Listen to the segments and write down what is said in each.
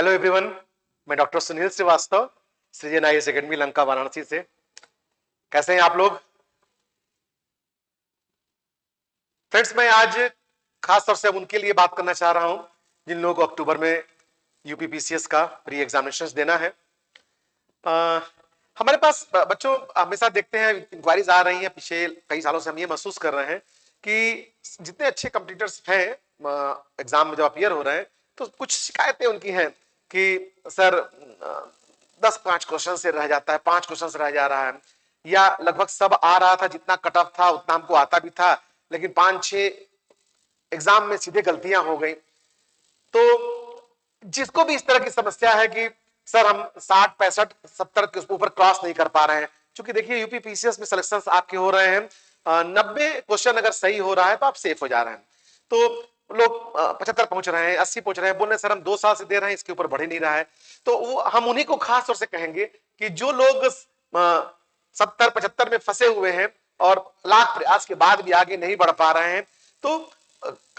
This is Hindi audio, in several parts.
हेलो एवरीवन, मैं डॉक्टर सुनील श्रीवास्तव, सृजन आईएएस एकेडमी लंका वाराणसी से। कैसे हैं आप लोग? फ्रेंड्स, मैं आज खास तौर से उनके लिए बात करना चाह रहा हूं जिन लोगों को अक्टूबर में यूपीपीसीएस का प्री एग्जामिनेशन देना है। हमारे पास बच्चों हमेशा देखते हैं इंक्वायरीज आ रही हैं, पिछले कई सालों से हम ये महसूस कर रहे हैं कि जितने अच्छे कंपटीटर्स हैं एग्जाम में जब अपियर हो रहे हैं तो कुछ शिकायतें उनकी हैं कि सर 10-5 क्वेश्चन से रह जाता है, 5 क्वेश्चन से रह जा रहा है, या लगभग सब आ रहा था, जितना कट ऑफ था उतना हमको आता भी था, लेकिन 5-6 एग्जाम में सीधे गलतियां हो गई। तो जिसको भी इस तरह की समस्या है कि सर हम 60, 65, 70 के ऊपर क्रॉस नहीं कर पा रहे हैं, क्योंकि देखिए यूपीपीसीएस में सिलेक्शन आपके हो रहे हैं 90 क्वेश्चन अगर सही हो रहा है तो आप सेफ हो जा रहे हैं। तो लोग 75 पहुंच रहे हैं, 80 पहुंच रहे हैं, बोल रहे हैं सर हम 2 साल से दे रहे हैं, इसके ऊपर बढ़ ही नहीं रहा है। तो वो हम उन्हीं को खास तौर से कहेंगे कि जो लोग 70-75 में फंसे हुए हैं और लाख प्रयास के बाद भी आगे नहीं बढ़ पा रहे हैं, तो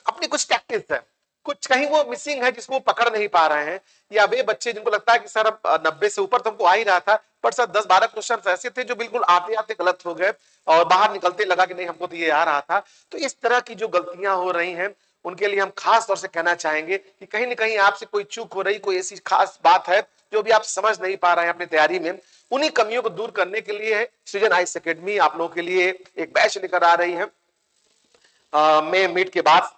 अपनी कुछ टैक्टिक्स है, कुछ कहीं वो मिसिंग है जिसको वो पकड़ नहीं पा रहे हैं, या वे बच्चे जिनको लगता है कि सर अब 90 से ऊपर तो हमको आ ही रहा था, पर सर 10-12 क्वेश्चन ऐसे थे जो बिल्कुल आते आते गलत हो गए और बाहर निकलते लगा कि नहीं हमको तो ये आ रहा था। तो इस तरह की जो गलतियां हो रही हैं उनके लिए हम खास तौर से कहना चाहेंगे कि कहीं ना कहीं आपसे कोई चूक हो रही, कोई ऐसी खास बात है जो भी आप समझ नहीं पा रहे हैं अपनी तैयारी में, उन्हीं कमियों को दूर करने के लिए सृजन आईएएस एकेडमी आप लोगों के लिए एक बैच लेकर आ रही है मई मीट के बाद,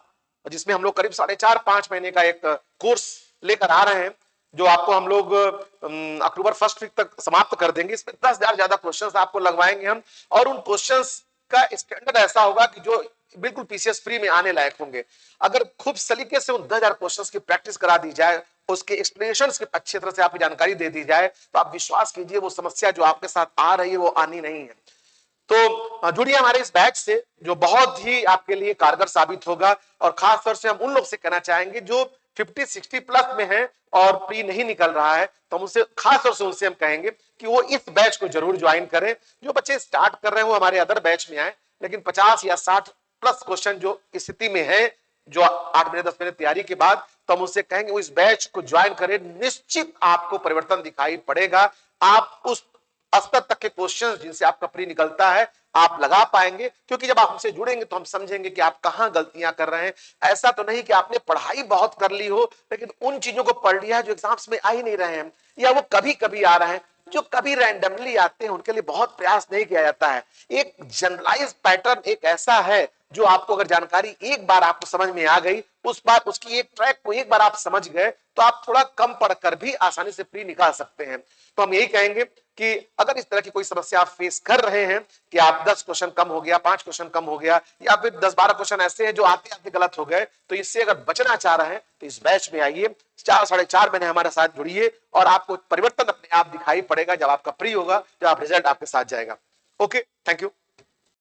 जिसमें हम लोग करीब 4.5-5 महीने का एक कोर्स लेकर आ रहे हैं, जो आपको हम लोग अक्टूबर फर्स्ट वीक तक समाप्त कर देंगे। इसमें 10,000 ज्यादा क्वेश्चंस आपको लगवाएंगे हम, और उन क्वेश्चंस का स्टैंडर्ड ऐसा होगा कि जो बिल्कुल पीसीएस फ्री में आने लायक होंगे। अगर खूब सलीके से उन 10,000 क्वेश्चंस की प्रैक्टिस करा दी जाए, उसके एक्सप्लेनेशंस की अच्छी तरह से आपकी जानकारी दे दी जाए, तो आप विश्वास कीजिए वो समस्या जो आपके साथ आ रही है वो आनी नहीं है। तो जुड़िए हमारे इस बैच से, जो बहुत ही आपके लिए कारगर साबित होगा। और खास तौर से हम उन लोग से कहना चाहेंगे जो 50-60 प्लस में है और प्री नहीं निकल रहा है, तो हम उनसे खास तौर से उनसे हम कहेंगे कि वो इस बैच को जरूर ज्वाइन करें। जो बच्चे स्टार्ट कर रहे हैं वो हमारे अदर बैच में आए, लेकिन 50 या 60 प्लस क्वेश्चन जो स्थिति में है, जो 8 महीने 10 महीने तैयारी के बाद, तो हम उससे कहेंगे वो इस बैच को ज्वाइन करें। निश्चित आपको परिवर्तन दिखाई पड़ेगा। आप उस स्तर तक के क्वेश्चंस जिनसे आपका प्री निकलता है आप लगा पाएंगे, क्योंकि जब आप हमसे जुड़ेंगे तो हम समझेंगे कि आप कहां गलतियां कर रहे हैं। ऐसा तो नहीं कि आपने पढ़ाई बहुत कर ली हो लेकिन उन चीजों को पढ़ लिया है जो एग्जाम्स में आ ही नहीं रहे हैं, या वो कभी कभी आ रहे हैं, जो कभी रैंडमली आते हैं, उनके लिए बहुत प्रयास नहीं किया जाता है। एक जनरलाइज पैटर्न एक ऐसा है जो आपको अगर जानकारी एक बार आपको समझ में आ गई, उस बार उसकी एक ट्रैक को एक बार आप समझ गए, तो आप थोड़ा कम पढ़कर भी आसानी से प्री निकाल सकते हैं। तो हम यही कहेंगे कि अगर इस तरह की कोई समस्या आप फेस कर रहे हैं कि आप 10 क्वेश्चन कम हो गया, 5 क्वेश्चन कम हो गया, या फिर 10-12 क्वेश्चन ऐसे हैं जो आते आते गलत हो गए, तो इससे अगर बचना चाह रहे हैं तो इस बैच में आइए, 4-4.5 महीने हमारे साथ जुड़िए और आपको परिवर्तन अपने आप दिखाई पड़ेगा जब आपका प्री होगा, जब आप रिजल्ट आपके साथ जाएगा। Okay, thank you.